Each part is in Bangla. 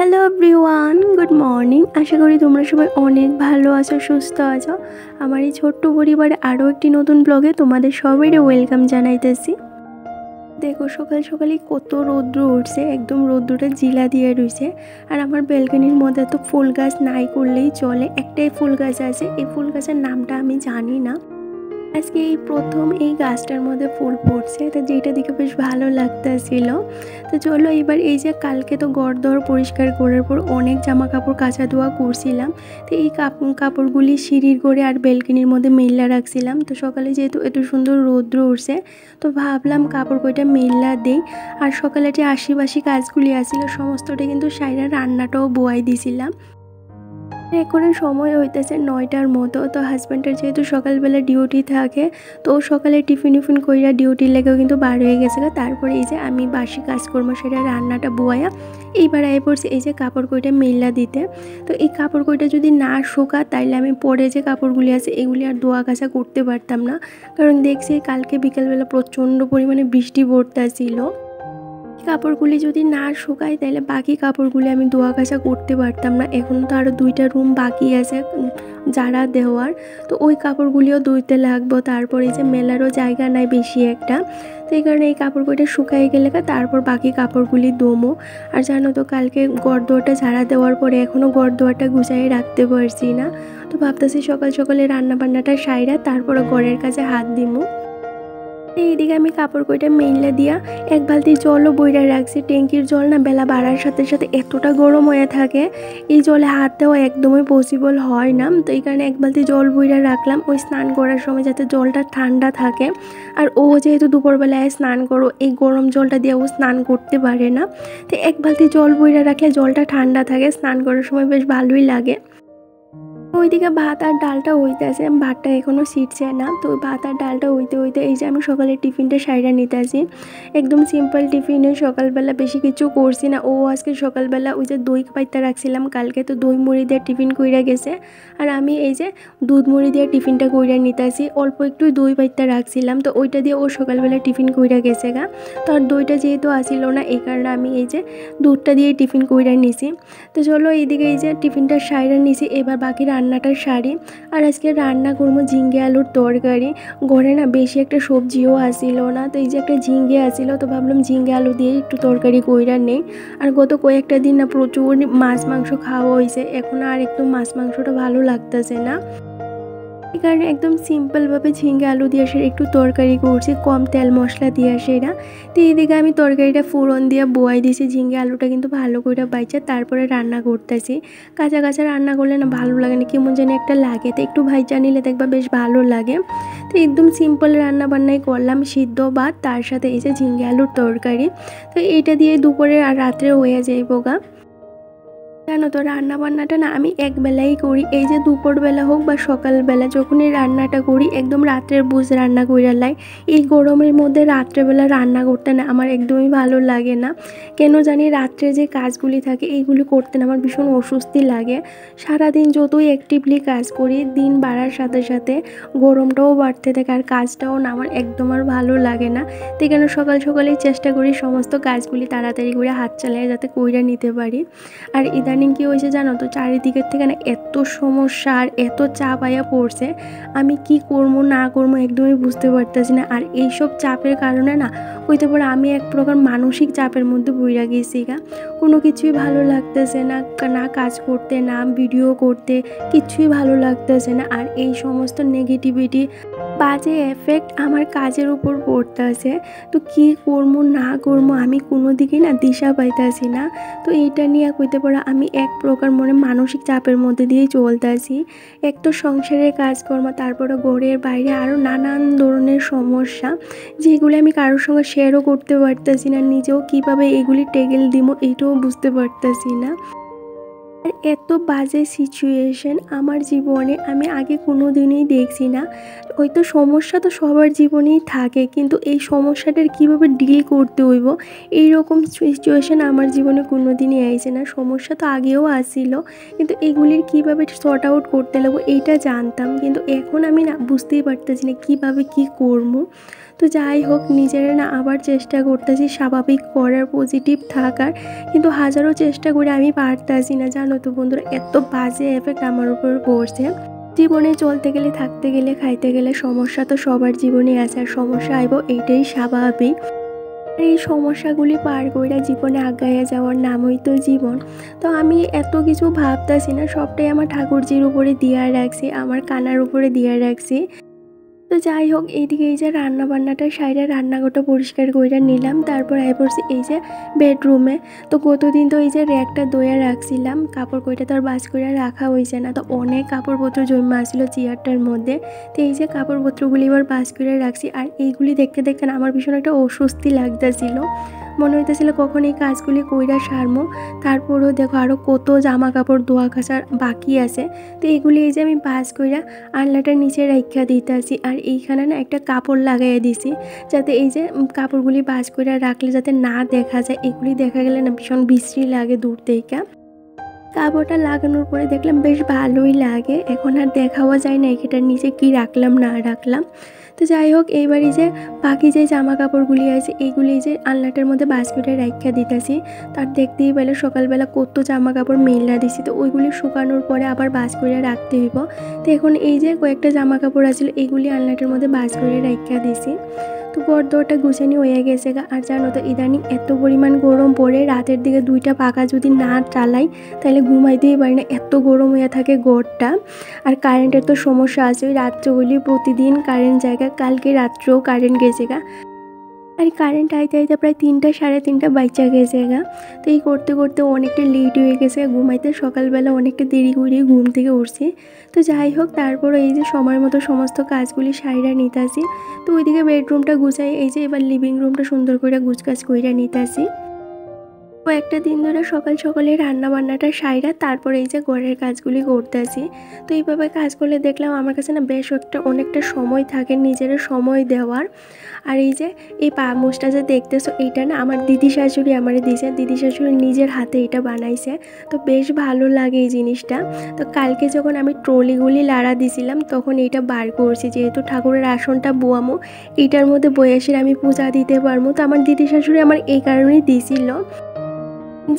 Hello everyone, good morning. আশা করি তোমরা সবাই অনেক ভালো আছো, সুস্থ আছো। আমার এই ছোট্ট পরিবারে আরও একটি নতুন ব্লগে তোমাদের সবাইকে ওয়েলকাম জানাইতেছি। দেখো সকাল সকালই কত রৌদ্র উঠছে, একদম রৌদ্রটা জিলা দিয়ে রয়েছে। আর আমার ব্যালকনির মধ্যে তো ফুল গাছ নাই করলেই চলে, একটাই ফুল গাছ আছে। এই ফুল গাছের নামটা আমি জানি না। আজকে এই প্রথম এই গাছটার মধ্যে ফুল ফুটছে, তো যেটা দেখে বেশ ভালো লাগতেছিল। তো চলো এবার এই যে কালকে তো ঘরদোর পরিষ্কার করার পর অনেক জামা কাপড় কাচা ধোয়া করছিলাম। তো এই কাপড়গুলি সিঁড়ির করে আর বেলকনির মধ্যে মেল্লা রাখছিলাম। তো সকালে যেহেতু এত সুন্দর রৌদ্র উঠছে, তো ভাবলাম কাপড় কয়টা মেল্লা দেই। আর সকালে যে আশিবাসী কাজগুলি আসছিল সমস্তটা কিন্তু সাইরা রান্নাটাও বোয়াই দিছিলাম। এখন সময় হইতেছে 9টার মতো। তো হাজব্যান্ডের যেহেতু সকালবেলা ডিউটি থাকে, তো সকালে টিফিন কইরা ডিউটির লেগেও কিন্তু বার হয়ে গেছে। তারপরে এই যে আমি বাসি কাজকর্ম সেটা রান্নাটা বোয়া এইবার আয় পড়ছি এই যে কাপড় কইটা মেল্লা দিতে। তো এই কাপড় কইটা যদি না শুকা তাইলে আমি পরে যে কাপড়গুলি আছে এগুলি আর ধোয়া কাচা করতে পারতাম না, কারণ দেখছি কালকে বিকেলবেলা প্রচণ্ড পরিমাণে বৃষ্টি পড়তেছিল। কাপড়গুলি যদি না শুকায় তাহলে বাকি কাপড়গুলি আমি ধোয়া কাচা করতে পারতাম না। এখন তো আরও 2টা রুম বাকি আছে যারা দেওয়ার, তো ওই কাপড়গুলিও ধুইতে লাগবো। তারপরে যে মেলারও জায়গা নাই বেশি একটা, তো এই কারণে এই কাপড় কইটা শুকাই গেলে তারপর বাকি কাপড়গুলি দমো। আর জানো তো কালকে গড়দোয়াটা ঝাড়া দেওয়ার পরে এখনও গড়দোয়াটা গুছাই রাখতে পারছি না। তো ভাবতেছি সকাল সকালে রান্না বান্নাটা সাইরা তারপরে ঘরের কাছে হাত দিমু। এইদিকে আমি কাপড় কইটা মেইলা দিয়া এক বালতি জলও বইরা রাখছি। ট্যাঙ্কির জল না বেলা বাড়ার সাথে সাথে এতটা গরম হয়ে থাকে, এই জলে হাত দেওয়া একদমই পসিবল হয় না। তো এই কারণে এক বালতি জল বইরা রাখলাম, ওই স্নান করার সময় যাতে জলটা ঠান্ডা থাকে। আর ও যেহেতু দুপুরবেলায় স্নান করো, এই গরম জলটা দিয়ে ও স্নান করতে পারে না। তো এক বালতি জল বইরা রাখলে জলটা ঠান্ডা থাকে, স্নান করার সময় বেশ ভালোই লাগে। ওইদিকে ভাত আর ডালটা হইতেছে, ভাতটা এখনও সিটছে না। তো ভাত আর ডালটা হইতে এই যে আমি সকালে টিফিনটা সাইরা নিতে আসি। একদম সিম্পল টিফিনে সকালবেলা বেশি কিছু করছি না। ও আজকে সকালবেলা ওই যে দই পাইতে রাখছিলাম কালকে, তো দই মুড়ি দিয়ে টিফিন কইরা গেছে। আর আমি এই যে দুধ মুড়ি দিয়ে টিফিনটা কইরা নিতে আসি। অল্প একটু দই পাইতে রাখছিলাম, তো ওইটা দিয়ে ও সকালবেলা টিফিন কইরা গেছে গা। তো আর দইটা যেহেতু আসিল না, এই কারণে আমি এই যে দুধটা দিয়ে টিফিন কইরা নিছি। তো চলো এইদিকে এই যে টিফিনটা সাইরা নিছি, এবার বাকি রান্নাটার সারি। আর আজকে রান্না করবো ঝিঙ্গে আলুর তরকারি। ঘরে না বেশি একটা সবজিও আসিল না, তো এই যে একটা ঝিঙ্গে আসিল, তো ভাবলাম ঝিঙ্গে আলু দিয়ে একটু তরকারি কইরা নেই। আর গত কয়েকটা দিন না প্রচুর মাছ মাংস খাওয়া হয়েছে, এখন আর একটু মাছ মাংসটা ভালো লাগতেছে না। এই কারণে একদম সিম্পলভাবে ঝিঙ্গে আলু দিয়ে আসে একটু তরকারি করছি, কম তেল মশলা দিয়ে আসে এরা। তো এইদিকে আমি তরকারিটা ফোড়ন দিয়ে বোয়াই দিয়েছি। ঝিঙ্গে আলুটা কিন্তু ভালো করে বাইচা তারপরে রান্না করতেছি। কাঁচা কাঁচা রান্না করলে না ভালো লাগে না, কেমন জানি একটা লাগে। তো একটু ভাইচা নিলে দেখবা বেশ ভালো লাগে। তো একদম সিম্পল রান্না বান্নাই করলাম, সিদ্ধ ভাত তার সাথে এই যে ঝিঙ্গে আলুর তরকারি। তো এইটা দিয়ে দুপুরে আর রাত্রে হয়ে যাইব গা। জানো তো রান্না বান্নাটা না আমি একবেলাই করি, এই যে দুপুরবেলা হোক বা সকালবেলা যখনই রান্নাটা করি একদম রাত্রের বুঝ রান্না করে লাই। এই গরমের মধ্যে রাত্রেবেলা রান্না করতে না আমার একদমই ভালো লাগে না। কেন জানি রাত্রে যে কাজগুলি থাকে এইগুলি করতে না আমার ভীষণ অস্বস্তি লাগে। সারাদিন যতই অ্যাক্টিভলি কাজ করি, দিন বাড়ার সাথে সাথে গরমটাও বাড়তে থাকে আর কাজটাও না আমার একদম আর ভালো লাগে না। তো কেন সকাল সকালেই চেষ্টা করি সমস্ত কাজগুলি তাড়াতাড়ি করে হাত চালিয়ে যাতে কইরা নিতে পারি। আর ইদানিং কি হয়েছে জানো তো, চারিদিকের থেকে না এত সমস্যা আর এত চাপ আয়া পড়ছে, আমি কি করবো না করবো একদমই বুঝতে পারতেছি না। আর এইসব চাপের কারণে না হইতে পারে আমি এক প্রকার মানসিক চাপের মধ্যে বইরা গেছি গা। কোনো কিছুই ভালো লাগতেছে না, না কাজ করতে না ভিডিও করতে, কিছুই ভালো লাগতেছে না। আর এই সমস্ত নেগেটিভিটি বাজে এফেক্ট আমার কাজের উপর পড়তেছে। তো কি করবো না করবো আমি কোনো দিকেই না দিশা পাইতেছি না। তো এইটা নিয়ে কইতে পারো আমি এক প্রকার মনে মানসিক চাপের মধ্যে দিয়েই চলতেছি। এক তো সংসারের কাজকর্ম, তারপরে ঘরের বাইরে আরও নানান ধরনের সমস্যা যেগুলি আমি কারোর সঙ্গে শেয়ারও করতে পারতেছি না, নিজেও কীভাবে এগুলি টেকেল দিব এইটাও বুঝতে পারতেছি না। আর এত বাজে সিচুয়েশন আমার জীবনে আমি আগে কোনো দিনই দেখছি না। হয়তো সমস্যা তো সবার জীবনেই থাকে, কিন্তু এই সমস্যাটার কীভাবে ডিল করতে হইব এইরকম সিচুয়েশন আমার জীবনে কোনো দিনই আইছে না। সমস্যা তো আগেও আসছিল, কিন্তু এগুলির কীভাবে সর্ট আউট করতে লাগবো এইটা জানতাম, কিন্তু এখন আমি না বুঝতেই পারতেছি না কীভাবে কী করবো। তো যাই হোক, নিজেরা না আবার চেষ্টা করতেছি স্বাভাবিক করার, পজিটিভ থাকার, কিন্তু হাজারো চেষ্টা করে আমি পারতাছি না। জানো তো বন্ধুরা, এত বাজে এফেক্ট আমার উপর পড়ছে। জীবনে চলতে গেলে, থাকতে গেলে, খাইতে গেলে সমস্যা তো সবার জীবনে আছে, আর সমস্যা আইব এইটাই স্বাভাবিক। এই সমস্যাগুলি পার কইরা জীবনে আগাইয়া যাওয়ার নামই তো জীবন। তো আমি এত কিছু ভাবতাছি না, সবটাই আমার ঠাকুরজির উপরে দিয়া রাখছি, আমার কানার উপরে দিয়া রাখছি। তো যাই হোক, এইদিকে এই যে রান্না বান্নাটা সাইডে রান্নাঘরটা পরিষ্কার করে নিলাম, তারপর আই পড়ছি এই যে বেডরুমে। তো কতদিন তো এই যে র্যাকটা দইয়া রাখছিলাম, কাপড় কইটা তো আর বাস করে রাখা হয়েছে না, তো অনেক কাপড়পত্র জমা আসছিল চেয়ারটার মধ্যে। তো এই যে কাপড়পত্রগুলি এবার বাস করে রাখছি, আর এইগুলি দেখতে দেখতে আমার ভীষণ একটা অস্বস্তি লাগতেছিল। মনে হইতেছিল কখন এই কাজগুলি কইরা সারমো। তারপরেও দেখো আরও কত জামা কাপড় ধোয়া কাচার বাকি আছে। তো এগুলি এই যে আমি বাস কইরা আলনাটার নিচে রাইখা দিতেছি, আর এইখানে না একটা কাপড় লাগাইয়া দিছি, যাতে এই যে কাপড়গুলি বাস কইরা রাখলে যাতে না দেখা যায়। এগুলি দেখা গেলে না ভীষণ বিশ্রী লাগে দূর থেকে। কাপড়টা লাগানোর পরে দেখলাম বেশ ভালোই লাগে, এখন আর দেখাও যায় না এটার নিচে কি রাখলাম না রাখলাম। তো যাই হোক, এইবারই যে বাকি যে জামা কাপড়গুলি আছে এইগুলি যে আলনাটার মধ্যে বাস্কেটে রাখা দিতেছি। তার দেখতেই পেলে সকালবেলা কত জামা কাপড় মেলা দিছি, তো ওইগুলি শুকানোর পরে আবার বাস্কেটে রাখতে হইব। তো এখন এই যে কয়েকটা জামা কাপড় আছিল এইগুলি আলনাটার মধ্যে বাস্কেটে রাখা দিছি। তো গড়দরটা গুছানি হয়ে গেছে। আর জানো তো, ইদানিং এত পরিমাণ গরম পড়ে, রাতের দিকে 2টা পাখা যদি না চালাই তাহলে ঘুমাইতেই পারি না, এত গরম হয়ে থাকে গড়টা। আর কারেন্টের তো সমস্যা আছে, ওই রাত্রগুলি প্রতিদিন কারেন্ট জায়গা, কালকে রাত্রেও কারেন্ট গেছে গা। আর কারেন্ট আইতে আইতে প্রায় 3টা সাড়ে 3টা বাচ্চা গেছে গা। তো এই করতে করতে অনেকটা লেট হয়ে গেছে ঘুমাইতে, সকালবেলা অনেকটা দেরি করে ঘুম থেকে উঠছি। তো যাই হোক, তারপর এই যে সময় মতো সমস্ত কাজগুলি সাইরা নিতেছি। তো ওইদিকে বেডরুমটা গুছাই, এই যে এবার লিভিং রুমটা সুন্দর করে গুছগাছ কইরা নিতেছি। কয়েকটা দিন ধরে সকাল সকালে রান্না বান্নাটা সাইরা তারপর এই যে ঘরের কাজগুলি করতেছি। তো এইভাবে কাজ করলে দেখলাম আমার কাছে না বেশ অনেকটা সময় থাকে নিজের সময় দেওয়ার। আর এই যে এই পামোশটা যে দেখতেছো, এইটা না আমার দিদি শাশুড়ি আমারে দিয়েছে, দিদি শাশুড়ি নিজের হাতে এটা বানাইছে। তো বেশ ভালো লাগে এই জিনিসটা। তো কালকে যখন আমি ট্রলিগুলি লাড়া দিছিলাম তখন এইটা বার করছি, যেহেতু ঠাকুরের আসনটা বোয়ামো, এইটার মধ্যে বয়সের আমি পূজা দিতে পারবো। তো আমার দিদি শাশুড়ি আমার এই কারণেই দিয়েছিল।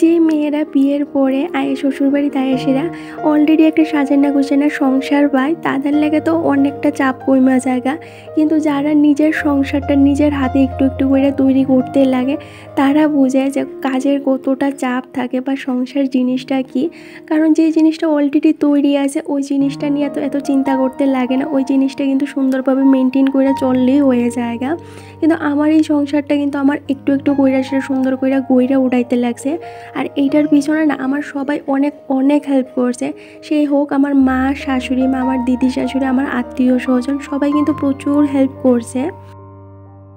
যে মেয়েরা বিয়ের পরে শ্বশুরবাড়িতে আয়েসেরা অলরেডি একটা সাজানা গোছানা সংসার পায়, তাদের লাগে তো অনেকটা চাপ কইমা জায়গা। কিন্তু যারা নিজের সংসারটা নিজের হাতে একটু একটু করে তৈরি করতে লাগে, তারা বোঝে যে কাজের কতটা চাপ থাকে বা সংসার জিনিসটা কি। কারণ যে জিনিসটা অলরেডি তৈরি আছে ওই জিনিসটা নিয়ে এত চিন্তা করতে লাগে না, ওই জিনিসটা কিন্তু সুন্দরভাবে মেনটেন করে চললেই হয়ে জায়গা। কিন্তু আমার এই সংসারটা কিন্তু আমার একটু একটু কইরা সেটা সুন্দর কইরা গইরা উঠাইতে লাগছে। আর এইটার পিছনে না আমার সবাই অনেক অনেক হেল্প করছে, সেই হোক আমার মা, শাশুড়ি মা, আমার দিদি শাশুড়ি, আমার আত্মীয় স্বজন, সবাই কিন্তু প্রচুর হেল্প করছে।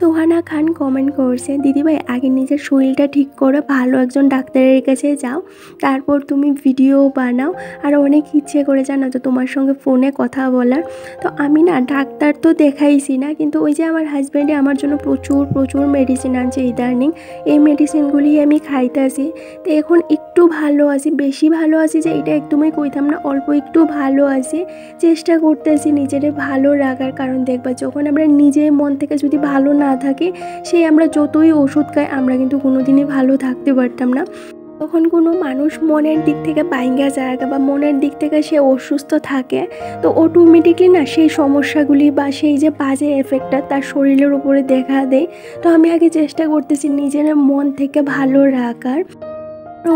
তোহানা খান কমেন্ট করছে, দিদিভাই আগে নিজের শরীরটা ঠিক করে ভালো একজন ডাক্তারের কাছে যাও, তারপর তুমি ভিডিও বানাও। আর অনেক ইচ্ছে করে জানো তো তোমার সঙ্গে ফোনে কথা বলার। তো আমি না ডাক্তার তো দেখাইছি না, কিন্তু ওই যে আমার হাজব্যান্ডে আমার জন্য প্রচুর প্রচুর মেডিসিন আনছে ইদানিং, এই মেডিসিনগুলি আমি খাইতেছি। তো এখন একটু ভালো আছি, বেশি ভালো আছি যে এটা একদমই কইতাম না, অল্প একটু ভালো আছি। চেষ্টা করতেছি নিজেরে ভালো রাখার, কারণ দেখবা যখন আমরা নিজে মন থেকে যদি ভালো না থাকে, সেই আমরা যতই ওষুধ খাই আমরা কিন্তু কোনোদিনই ভালো থাকতে পারতাম না। তখন কোনো মানুষ মনের দিক থেকে বাইঙ্গা যায় বা মনের দিক থেকে সে অসুস্থ থাকে, তো অটোমেটিকলি না সেই সমস্যাগুলি বা সেই যে বাজে এফেক্টটা তার শরীরের উপরে দেখা দেয়। তো আমি আগে চেষ্টা করতেছি নিজের মন থেকে ভালো রাখার।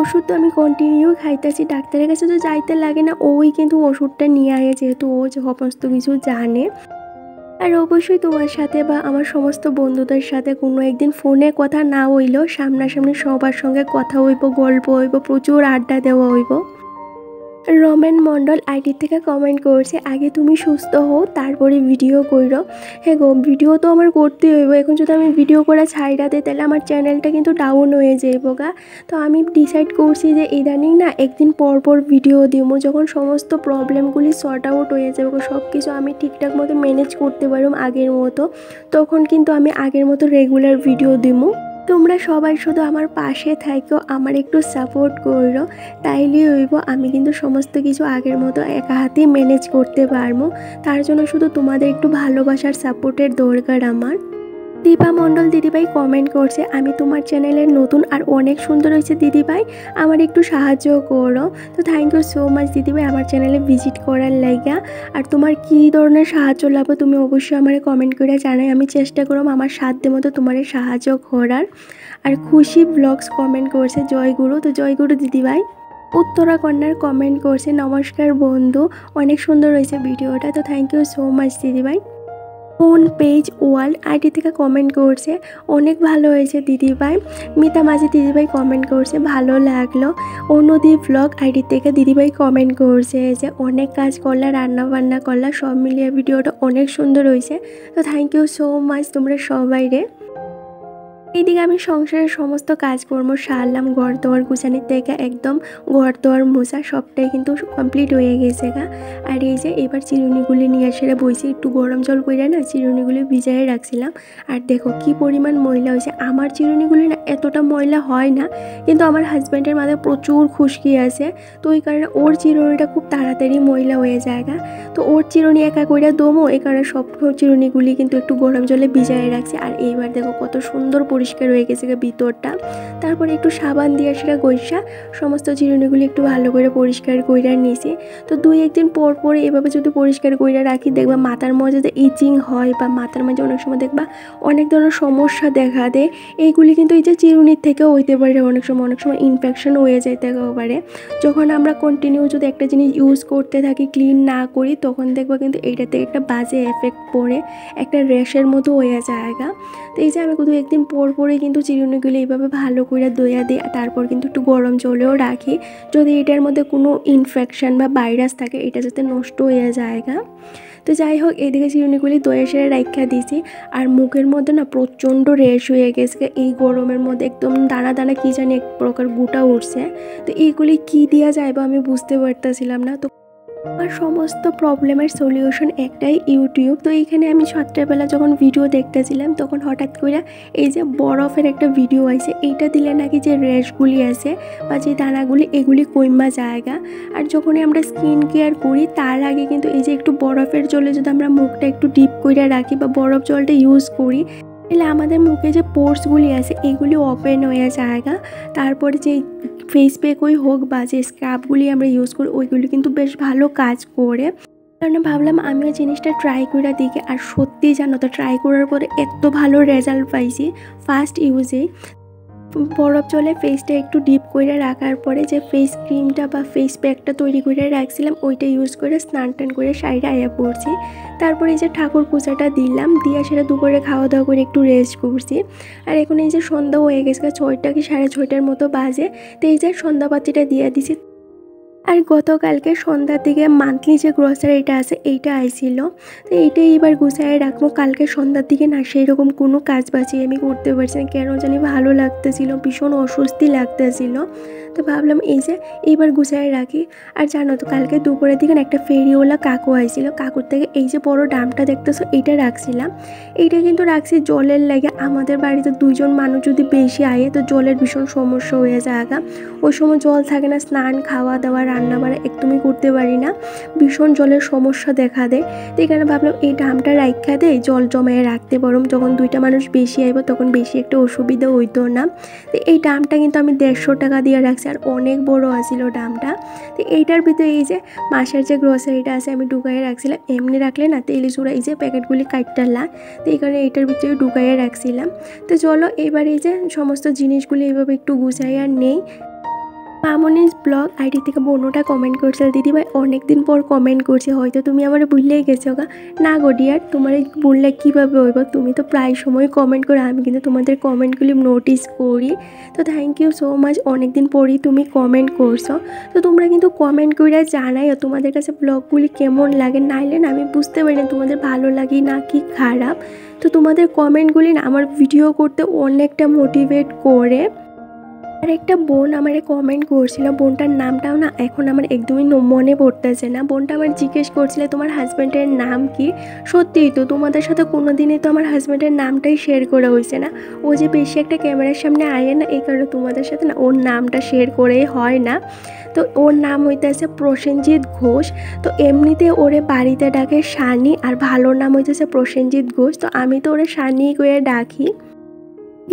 ওষুধ তো আমি কন্টিনিউ খাইতেছি, ডাক্তারের কাছে তো যাইতে লাগে না, ওই কিন্তু ওষুধটা নিয়ে আয়, যেহেতু ও সমস্ত কিছু জানে। আর অবশ্যই তোমার সাথে বা আমার সমস্ত বন্ধুদের সাথে কোনো একদিন ফোনে কথা না হইলেও সামনাসামনি সবার সঙ্গে কথা হইব, গল্প হইব, প্রচুর আড্ডা দেওয়া হইব। রমেন মণ্ডল আইডি থেকে কমেন্ট করছে, আগে তুমি সুস্থ হও তারপরে ভিডিও করো। হ্যাঁ গো, ভিডিও তো আমার করতে হইব। এখন যদি আমি ভিডিও করা ছাইড়া দিই তাহলে আমার চ্যানেলটা কিন্তু ডাউন হয়ে যাইব গা। তো আমি ডিসাইড করছি যে ইদানিং না একদিন পর পর ভিডিও দিব, যখন সমস্ত প্রবলেমগুলি সর্ট আউট হয়ে যাবে, সব কিছু আমি ঠিকঠাক মতো ম্যানেজ করতে পারব আগের মতো, তখন কিন্তু আমি আগের মতো রেগুলার ভিডিও দিব। তোমরা সবাই শুধু আমার পাশে থাকো, আমার একটু সাপোর্ট করো, তাইলেই হইব আমি কিন্তু সমস্ত কিছু আগের মতো একা হাতেই ম্যানেজ করতে পারবো। তার জন্য শুধু তোমাদের একটু ভালোবাসার সাপোর্টের দরকার আমার। দীপা মণ্ডল দিদিভাই কমেন্ট করছে, আমি তোমার চ্যানেলের নতুন আর অনেক সুন্দর হয়েছে দিদিভাই, আমার একটু সাহায্য করো। তো থ্যাংক ইউ সো মাচ দিদিভাই আমার চ্যানেলে ভিজিট করার লাইগা। আর তোমার কী ধরনের সাহায্য লাগবে তুমি অবশ্যই আমার কমেন্ট করে জানাই, আমি চেষ্টা করব আমার সাধ্য মতো তোমার সাহায্য করার। আর খুশি ব্লগস কমেন্ট করছে জয়গুরু, তো জয়গুরু দিদিভাই। উত্তরা কন্যার কমেন্ট করছে, নমস্কার বন্ধু, অনেক সুন্দর হয়েছে ভিডিওটা। তো থ্যাংক ইউ সো মাচ দিদিভাই। কোন পেজ ওয়ার্ল্ড আইডি থেকে কমেন্ট করছে, অনেক ভালো হয়েছে দিদিভাই। মিতা মাঝি দিদিভাই কমেন্ট করছে, ভালো লাগলো। অনুদীপ ব্লগ আইডি থেকে দিদিভাই কমেন্ট করছে যে অনেক কাজ করলা, রান্না বান্না করলা, সব মিলিয়ে ভিডিওটা অনেক সুন্দর হয়েছে। তো থ্যাংক ইউ সো মাচ তোমরা সবাই রে। এইদিকে আমি সংসারের সমস্ত কাজকর্ম সারলাম, ঘর দোয়ার গুছানির থেকে একদম ঘর দোয়ার মোছা সবটাই কিন্তু কমপ্লিট হয়ে গেছে গা। আর এই যে এবার চিরুনিগুলি নিয়ে এসে বইছি, একটু গরম জল করে না চিরুনিগুলি ভিজাই রাখছিলাম। আর দেখো কি পরিমাণ ময়লা হয়েছে। আমার চিরুনিগুলি না এতটা ময়লা হয় না, কিন্তু আমার হাজব্যান্ডের মাথায় প্রচুর খুশকি আছে, তো ওই কারণে ওর চিরুনিটা খুব তাড়াতাড়ি ময়লা হয়ে যায় গা। তো ওর চিরুনি একা করে দমো, এই কারণে সব চিরুনিগুলি কিন্তু একটু গরম জলে ভিজাই রাখছি। আর এইবার দেখো কত সুন্দর পরিষ্কার হয়ে গেছে ভিতরটা। তারপরে একটু সাবান দিয়ে সেটা গৈসা সমস্ত চিরুনিগুলি একটু ভালো করে পরিষ্কার কইরা নিয়েছি। তো দুই একদিন পর পরে এভাবে যদি পরিষ্কার কইরা রাখি, দেখবা মাথার মধ্যে যে ইচিং হয় বা মাথার মাঝে অনেক সময় দেখবা অনেক ধরনের সমস্যা দেখা দেয়। এইগুলি কিন্তু এই যে চিরুনির থেকেও হইতে পারে, অনেক সময় ইনফেকশন হয়ে যেতেও পারে। যখন আমরা কন্টিনিউ যদি একটা জিনিস ইউজ করতে থাকি, ক্লিন না করি, তখন দেখবা কিন্তু এইটা থেকে একটা বাজে এফেক্ট পড়ে, একটা র্যাশের মতো হয়ে জায়গা। তো এই যে আমি শুধু একদিন পর পরে কিন্তু চিরুনিগুলো এইভাবে ভালো করে ধুয়ে দিই, তারপর কিন্তু একটু গরম জলেও রাখি, যদি এটার মধ্যে কোনো ইনফেকশন বা ভাইরাস থাকে এটা যাতে নষ্ট হয়ে জায়গা। তো যাই হোক, এদিকে চিরুনিগুলি দয়ে সেরে রাখা দিয়েছি। আর মুখের মধ্যে না প্রচণ্ড র্যাশ হয়ে গেছে এই গরমের মধ্যে, একদম দানা দানা কী জানি এক প্রকার গুটা উঠছে। তো এইগুলি কী দেওয়া যায় বা আমি বুঝতে পারতেছিলাম না। তো আমার সমস্ত প্রবলেমের সলিউশন একটাই, ইউটিউব। তো এইখানে আমি সকালবেলা যখন ভিডিও দেখতেছিলাম তখন হঠাৎ করে এই যে বরফের একটা ভিডিও আছে, এইটা দিলে নাকি যে র্যাশগুলি আছে বা যে দানাগুলি এগুলি কইমা জায়গা। আর যখনই আমরা স্কিন কেয়ার করি তার আগে কিন্তু এই যে একটু বরফের জলে যদি আমরা মুখটা একটু ডিপ করে রাখি বা বরফ জলটা ইউজ করি, তাহলে আমাদের মুখে যে পোর্সগুলি আছে এগুলি ওপেন হয়ে জায়গা। তারপরে যে ফেস প্যাকই হোক বা যে স্ক্রাবগুলি আমরা ইউজ করি ওইগুলি কিন্তু বেশ ভালো কাজ করে। কারণ ভাবলাম আমিও জিনিসটা ট্রাই করে দেখি। আর সত্যি জানো তো, ট্রাই করার পরে এত ভালো রেজাল্ট পাইছি ফার্স্ট ইউজেই। বরফ জলে ফেসটা একটু ডিপ করে রাখার পরে যে ফেস ক্রিমটা বা ফেস প্যাকটা তৈরি করে রাখছিলাম ওইটা ইউজ করে স্নান টান করে সাইডে আয়া পড়ছি। তারপরে এই যে ঠাকুর পূজাটা দিলাম, দিয়ে সেটা দুপুরে খাওয়া দাওয়া করে একটু রেস্ট করছি। আর এখন এই যে সন্ধ্যা হয়ে গেছে, 6টা কি 6:30 মতো বাজে। তো এই যে সন্ধ্যাবাতিটা দিয়ে দিছি। আর গতকালকে সন্ধ্যার দিকে মান্থলি যে গ্রসারিটা আছে এইটা আইছিল, তো এইটাই এবার গুছায় রাখবো। কালকে সন্ধ্যার দিকে না সেই রকম কোনো কাজ বাঁচিয়ে আমি করতে পারছি না, কেন জানি ভালো লাগতেছিল, ভীষণ অস্বস্তি লাগতেছিল। তো ভাবলাম এই যে এইবার গুছায় রাখি। আর জানো তো, কালকে দুপুরের দিকে একটা ফেরিওয়ালা কাকু আইছিল, কাকুর থেকে এই যে বড় ডামটা দেখতেছো এইটা রাখছিলাম। এইটা কিন্তু রাখছি জলের লাগে। আমাদের বাড়িতে 2জন মানুষ যদি বেশি আয়ে তো জলের ভীষণ সমস্যা হয়ে যায়। ওই সময় জল থাকে না, স্নান খাওয়া দাওয়া রান্না বান্না একদমই করতে পারি না, ভীষণ জলের সমস্যা দেখা দেয়। তো এখানে ভাবলাম এই ডামটা রাখা দেয়, জল জমায়ে রাখতে পারো, যখন 2টা মানুষ বেশি আইব তখন বেশি একটা অসুবিধা হইতো না। তো এই ডামটা কিন্তু আমি 150 টাকা দিয়ে রাখছি, আর অনেক বড় আছিল ডামটা। তো এইটার ভিতরে এই যে মাসের যে গ্রসারিটা আছে আমি ঢুকাইয়ে রাখছিলাম। এমনি রাখলে না তেলি চূড়া এই যে প্যাকেটগুলি কাটটালা, তো এই কারণে এইটার ভিতরে ঢুকাইয়ে রাখছিলাম। তো চলো এবার এই যে সমস্ত জিনিসগুলি এইভাবে একটু গুছাই আর নেই। মামনিস ব্লগ আইডি থেকে বোনটা কমেন্ট করছে, দিদি ভাই অনেক দিন পর কমেন্ট করছে, হয়তো তুমি আমার ভুললেই গেছো গা। না গো ডিয়ার, তোমার বললে কীভাবে হইব, তুমি তো প্রায় সময় কমেন্ট করো, আমি কিন্তু তোমাদের কমেন্টগুলি নোটিস করি। তো থ্যাংক ইউ সো মাচ, অনেক দিন পরই তুমি কমেন্ট করছো। তো তোমরা কিন্তু কমেন্ট করে জানাইও তোমাদের কাছে ব্লগগুলি কেমন লাগে, নাইলে না আমি বুঝতে পারি না তোমাদের ভালো লাগে না কি খারাপ। তো তোমাদের কমেন্টগুলি না আমার ভিডিও করতে অনেকটা মোটিভেট করে। আর একটা বোন আমারে কমেন্ট করছিল, বোনটার নামটাও না এখন আমার একদমই মনে পড়তেছে না। বোনটা আমার জিজ্ঞেস করছিল তোমার হাজব্যান্ডের নাম কি। সত্যিই তো তোমাদের সাথে কোনো দিনই তো আমার হাজব্যান্ডের নামটাই শেয়ার করা হয়েছে না। ও যে বেশি একটা ক্যামেরার সামনে আয়ে না, এই কারণে তোমাদের সাথে না ওর নামটা শেয়ার করেই হয় না। তো ওর নাম হইতেছে প্রসেনজিৎ ঘোষ। তো এমনিতে ওরে বাড়িতে ডাকে সানি, আর ভালো নাম হইতেছে প্রসেনজিৎ ঘোষ। তো আমি তো ওরে সানি করে ডাকি।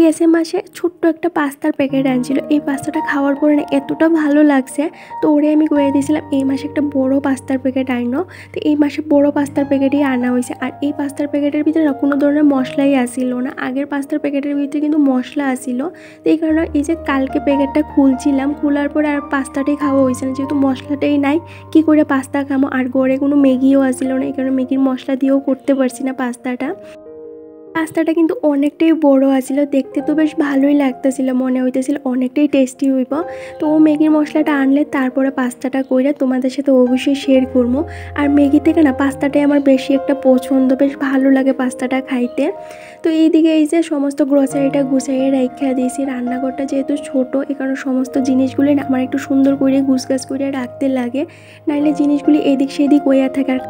গেছে মাসে ছোট্ট একটা পাস্তার প্যাকেট আনছিল, এই পাস্তাটা খাওয়ার পরে না এতটা ভালো লাগছে, তো ওরে আমি কয়ে দিয়েছিলাম এই মাসে একটা বড় পাস্তার প্যাকেট আনো। তো এই মাসে বড় পাস্তার প্যাকেটই আনা হয়েছে। আর এই পাস্তার প্যাকেটের ভিতরে না কোনো ধরনের মশলাই আসিল না, আগের পাস্তার প্যাকেটের ভিতরে কিন্তু মশলা আসিল। তো এই কারণে এই যে কালকে প্যাকেটটা খুলছিলাম, খোলার পরে আর পাস্তাটাই খাওয়া হয়েছে না, যেহেতু মশলাটাই নাই কি করে পাস্তা খামো। আর ঘরে কোনো ম্যাগিও আসিল না, এই কারণে ম্যাগির মশলা দিয়েও করতে পারছি না পাস্তাটা। পাস্তাটা কিন্তু অনেকটাই বড় আছিল, দেখতে তো বেশ ভালোই লাগতেছিল, মনে হইতেছিল অনেকটাই টেস্টি হইব। তো ও ম্যাগির মশলাটা আনলে তারপরে পাস্তাটা কইরা তোমাদের সাথে অবশ্যই শেয়ার করবো। আর ম্যাগি থেকে না পাস্তাটাই আমার বেশি একটা পছন্দ, বেশ ভালো লাগে পাস্তাটা খাইতে। তো এইদিকে এই যে সমস্ত গ্রসারিটা গুছাইয়ে রাখা দিয়েছি, রান্নাঘরটা যেহেতু ছোটো এই কারণে সমস্ত জিনিসগুলি না আমার একটু সুন্দর করে গুছগাছ করে রাখতে লাগে, নাহলে জিনিসগুলি এদিক সেদিক হইয়া থাকে। আর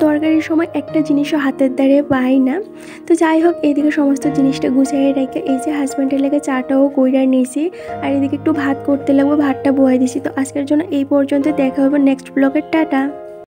তরকারির সময় একটা জিনিসও হাতের দ্বারে পাই না। তো যাই হোক, এইদিকে সমস্ত জিনিসটা গুছিয়ে রেখে এই যে হাজব্যান্ডের লেগে চাটাও কইরা নিয়েছি, আর এদিকে একটু ভাত করতে লাগবে, ভাতটা বয়ে দিছি। তো আজকের জন্য এই পর্যন্ত, দেখা হবে নেক্সট ব্লগের। টাটা।